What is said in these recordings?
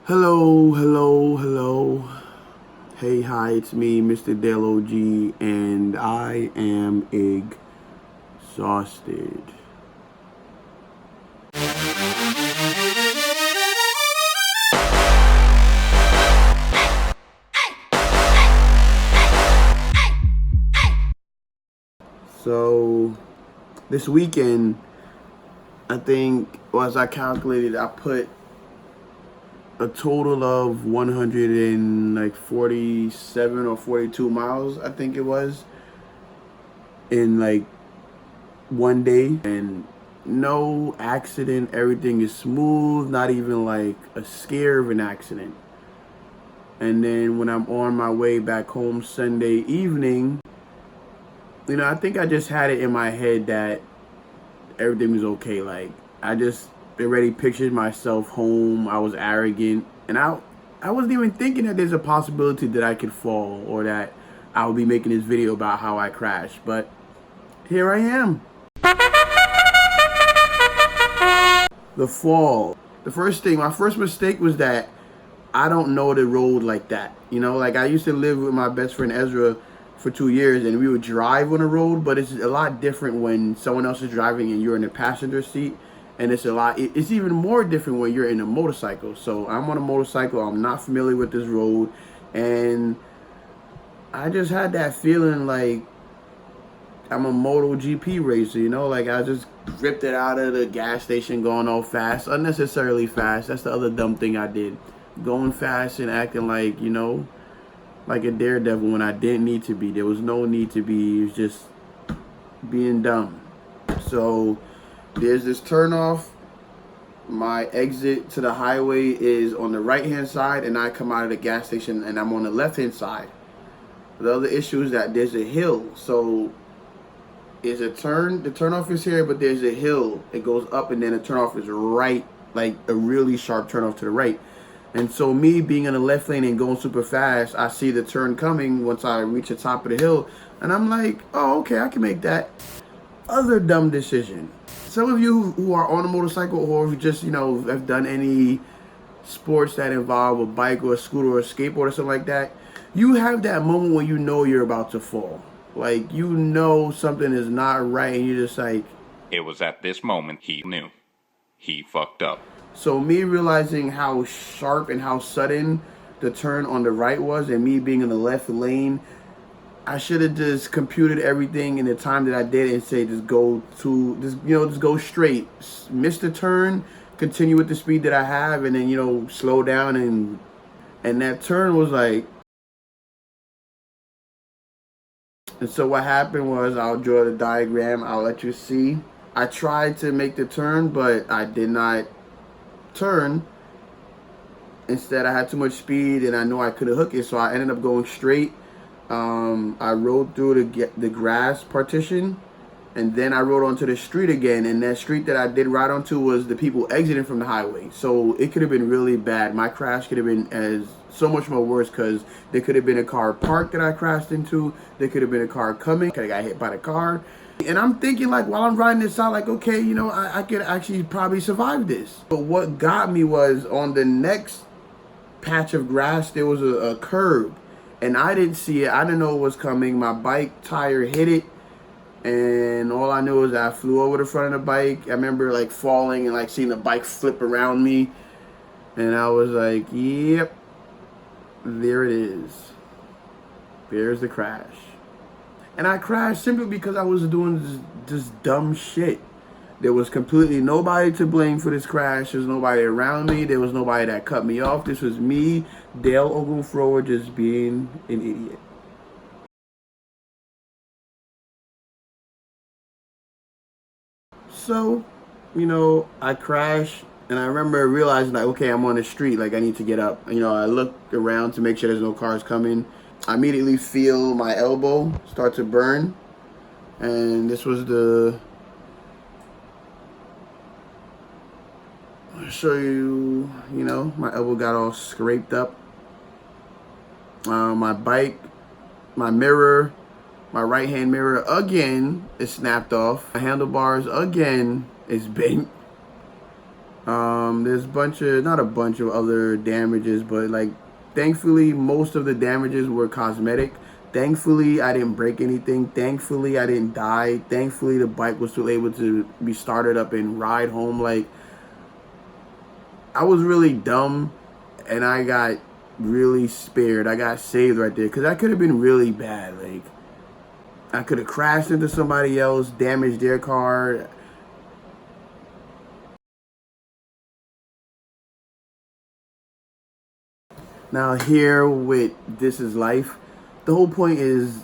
Hello. Hey, hi, it's me, MrDaleOG, and I am exhausted. So, this weekend, I think, well, as I calculated, I put a total of 147 or 42 miles, I think it was, in like one day, and no accident. Everything is smooth, not even like a scare of an accident. And then when I'm on my way back home Sunday evening, I think I just had it in my head that everything was okay. Like, I just already pictured myself home. I was arrogant, and I wasn't even thinking that there's a possibility that I could fall or that I would be making this video about how I crashed. But here I am. The fall. My first mistake was that I don't know the road like that. Like, I used to live with my best friend Ezra for 2 years, and we would drive on the road, but it's a lot different when someone else is driving and you're in the passenger seat. And it's even more different when you're in a motorcycle. So I'm on a motorcycle, I'm not familiar with this road, and I just had that feeling like I'm a MotoGP racer, like I just ripped it out of the gas station going all fast, unnecessarily fast. That's the other dumb thing I did. Going fast and acting like, like a daredevil when I didn't need to be. There was no need to be. It was just being dumb. So there's this turnoff. My exit to the highway is on the right hand side, and I come out of the gas station and I'm on the left hand side. The other issue is that there's a hill. So there's a turn. The turnoff is here, but there's a hill. It goes up, and then the turnoff is right, like a really sharp turnoff to the right. And so me being in the left lane and going super fast, I see the turn coming once I reach the top of the hill. And I'm like, oh, okay, I can make that. Other dumb decision. Some of you who are on a motorcycle, or who just, have done any sports that involve a bike or a scooter or a skateboard or something like that, you have that moment when you know you're about to fall. Like, something is not right, and you're just like... It was at this moment he knew. He fucked up. So me realizing how sharp and how sudden the turn on the right was, and me being in the left lane, I should have just computed everything in the time that I did and say just go straight, miss the turn, continue with the speed that I have, and then slow down, and that turn was like... And so what happened was, I'll draw the diagram, I'll let you see. I tried to make the turn, but I did not turn. Instead, I had too much speed, and I knew I could have hooked it, so I ended up going straight. I rode through the grass partition, and then I rode onto the street again, and that street that I did ride onto was the people exiting from the highway. So it could have been really bad. My crash could have been so much more worse, because there could have been a car parked that I crashed into. There could have been a car coming. I got hit by the car. And I'm thinking, like, while I'm riding this out, like, okay, I could actually probably survive this. But what got me was, on the next patch of grass, there was a curb. And I didn't see it. I didn't know it was coming. My bike tire hit it. And all I knew is I flew over the front of the bike. I remember, like, falling and, like, seeing the bike flip around me. And I was like, yep, there it is. There's the crash. And I crashed simply because I was doing this dumb shit. There was completely nobody to blame for this crash. There was nobody around me. There was nobody that cut me off. This was me, Dale Ogunfrower, just being an idiot. So, I crashed, and I remember realizing, like, okay, I'm on the street. Like, I need to get up. I looked around to make sure there's no cars coming. I immediately feel my elbow start to burn, and this was I'll show you, my elbow got all scraped up. My bike, my mirror, my right hand mirror again is snapped off. My handlebars again is bent. There's not a bunch of other damages, but like, thankfully, most of the damages were cosmetic. Thankfully, I didn't break anything. Thankfully, I didn't die. Thankfully, the bike was still able to be started up and ride home. Like, I was really dumb, and I got really spared. I got saved right there, because that could have been really bad. Like, I could have crashed into somebody else, damaged their car. Now here with This Is Life, the whole point is,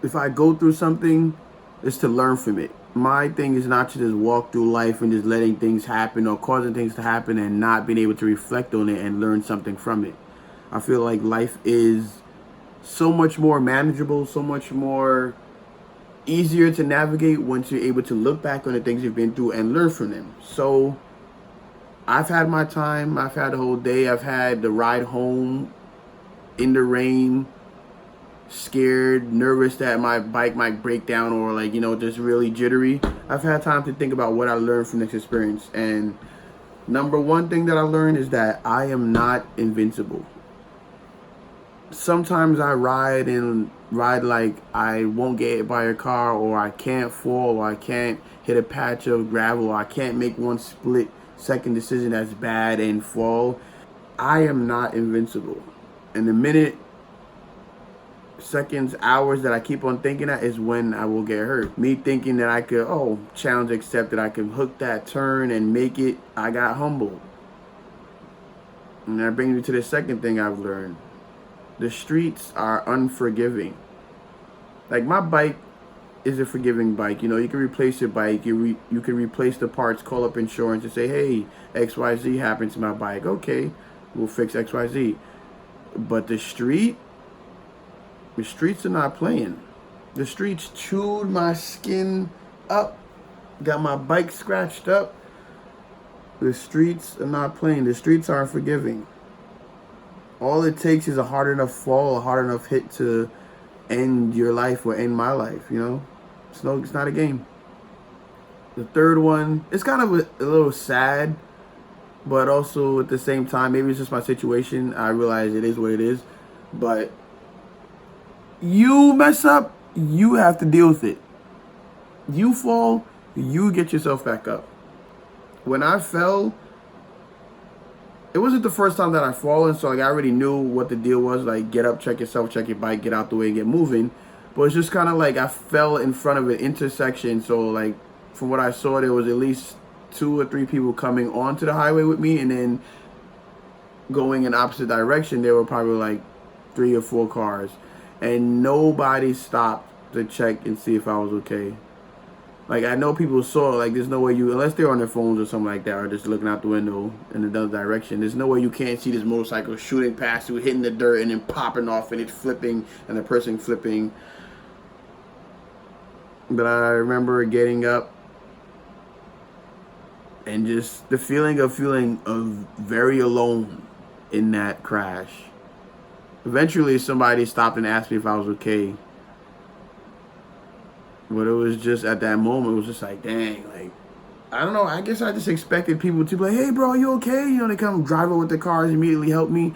if I go through something, it's to learn from it. My thing is not to just walk through life and just letting things happen or causing things to happen and not being able to reflect on it and learn something from it. I feel like life is so much more manageable, so much more easier to navigate once you're able to look back on the things you've been through and learn from them. So I've had my time. I've had the whole day. I've had the ride home in the rain, scared, nervous that my bike might break down, or like, just really jittery. I've had time to think about what I learned from this experience. And number one thing that I learned is that I am not invincible. Sometimes I ride like I won't get hit by a car, or I can't fall, or I can't hit a patch of gravel, or I can't make one split second decision that's bad and fall. I am not invincible. And the minute, seconds, hours that I keep on thinking that is when I will get hurt. Me thinking that I could, challenge accepted, I can hook that turn and make it, I got humbled. And that brings me to the second thing I've learned. The streets are unforgiving. Like, my bike is a forgiving bike. You can replace your bike. You can replace the parts, call up insurance and say, hey, XYZ happened to my bike. Okay, we'll fix XYZ. But the streets are not playing. The streets chewed my skin up, got my bike scratched up. The streets are not playing. The streets aren't forgiving. All it takes is a hard enough fall, a hard enough hit to end your life or end my life, It's not a game. The third one, it's kind of a little sad, but also at the same time, maybe it's just my situation. I realize it is what it is. But you mess up, you have to deal with it. You fall, you get yourself back up. When I fell, it wasn't the first time that I've fallen, so like I already knew what the deal was. Like, get up, check yourself, check your bike, get out the way, get moving. But it's just kind of like I fell in front of an intersection. So like, from what I saw, there was at least 2 or 3 people coming onto the highway with me, and then going in opposite direction, there were probably like 3 or 4 cars, and nobody stopped to check and see if I was okay. Like, I know people saw, like, there's no way unless they're on their phones or something like that, or just looking out the window in another direction, there's no way you can't see this motorcycle shooting past you, hitting the dirt, and then popping off, and it's flipping, and the person flipping. But I remember getting up, and just the feeling of very alone in that crash. Eventually, somebody stopped and asked me if I was okay. But it was just, at that moment, it was just like, dang, like, I don't know, I guess I just expected people to be like, hey, bro, are you okay? They come drive over with their cars, immediately help me.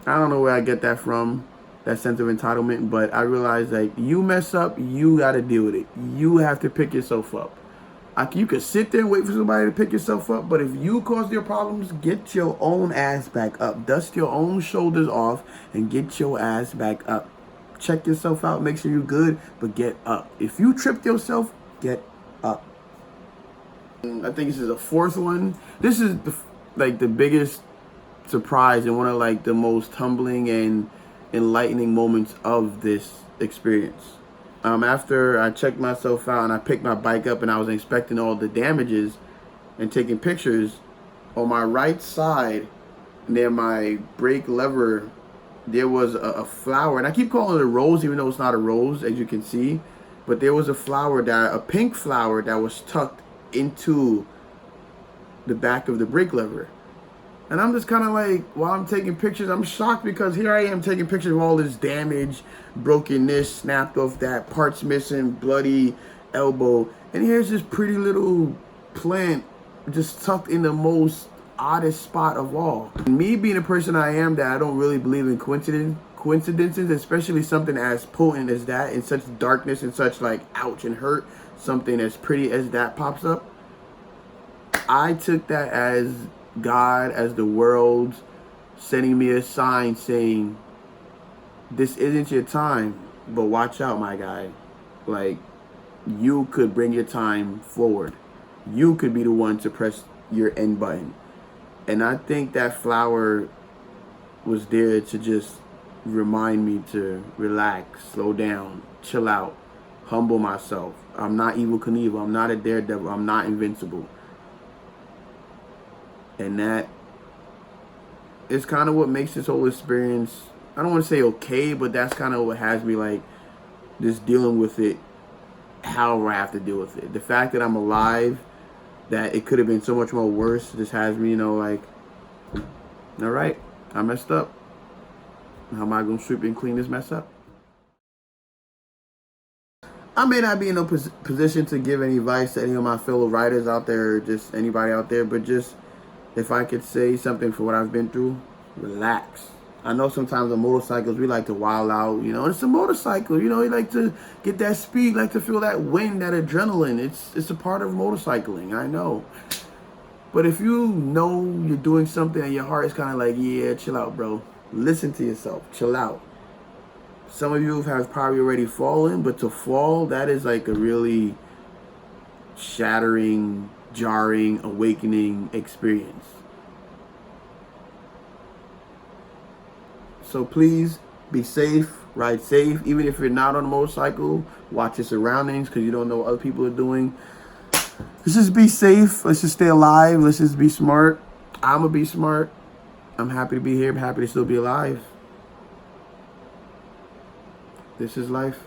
I don't know where I get that from, that sense of entitlement, but I realized, like, you mess up, you got to deal with it. You have to pick yourself up. You could sit there and wait for somebody to pick yourself up, but if you cause your problems, get your own ass back up. Dust your own shoulders off and get your ass back up. Check yourself out, make sure you're good, but get up. If you tripped yourself, get up. I think this is the 4th one. This is the biggest surprise and one of like the most humbling and enlightening moments of this experience. After I checked myself out and I picked my bike up and I was inspecting all the damages and taking pictures, on my right side near my brake lever, there was a flower, and I keep calling it a rose even though it's not a rose, as you can see, but there was a pink flower that was tucked into the back of the brake lever. And I'm just kind of like, while I'm taking pictures, I'm shocked because here I am taking pictures of all this damage, broken this, snapped off that, parts missing, bloody elbow, and here's this pretty little plant just tucked in the most oddest spot of all. Me being the person I am, that I don't really believe in coincidences, especially something as potent as that, in such darkness and such like ouch and hurt, something as pretty as that pops up. I took that as God, as the world sending me a sign saying, this isn't your time, but watch out, my guy. Like, you could bring your time forward. You could be the one to press your end button. And I think that flower was there to just remind me to relax, slow down, chill out, humble myself. I'm not Evel Knievel. I'm not a daredevil. I'm not invincible. And that is kind of what makes this whole experience, I don't want to say okay, but that's kind of what has me like just dealing with it however I have to deal with it. The fact that I'm alive, that it could have been so much more worse, just has me, you know, like, all right, I messed up. How am I going to sweep and clean this mess up? I may not be in a position to give any advice to any of my fellow writers out there, or just anybody out there, but just if I could say something for what I've been through, relax. I know sometimes on motorcycles, we like to wild out, you know, it's a motorcycle, you know, you like to get that speed, like to feel that wind, that adrenaline. It's a part of motorcycling, I know. But if you know you're doing something and your heart is kind of like, yeah, chill out, bro. Listen to yourself, chill out. Some of you have probably already fallen, but to fall, that is like a really shattering, jarring, awakening experience. So please be safe, ride safe. Even if you're not on a motorcycle, watch your surroundings because you don't know what other people are doing. Let's just be safe. Let's just stay alive. Let's just be smart. I'm going to be smart. I'm happy to be here. I'm happy to still be alive. This is life.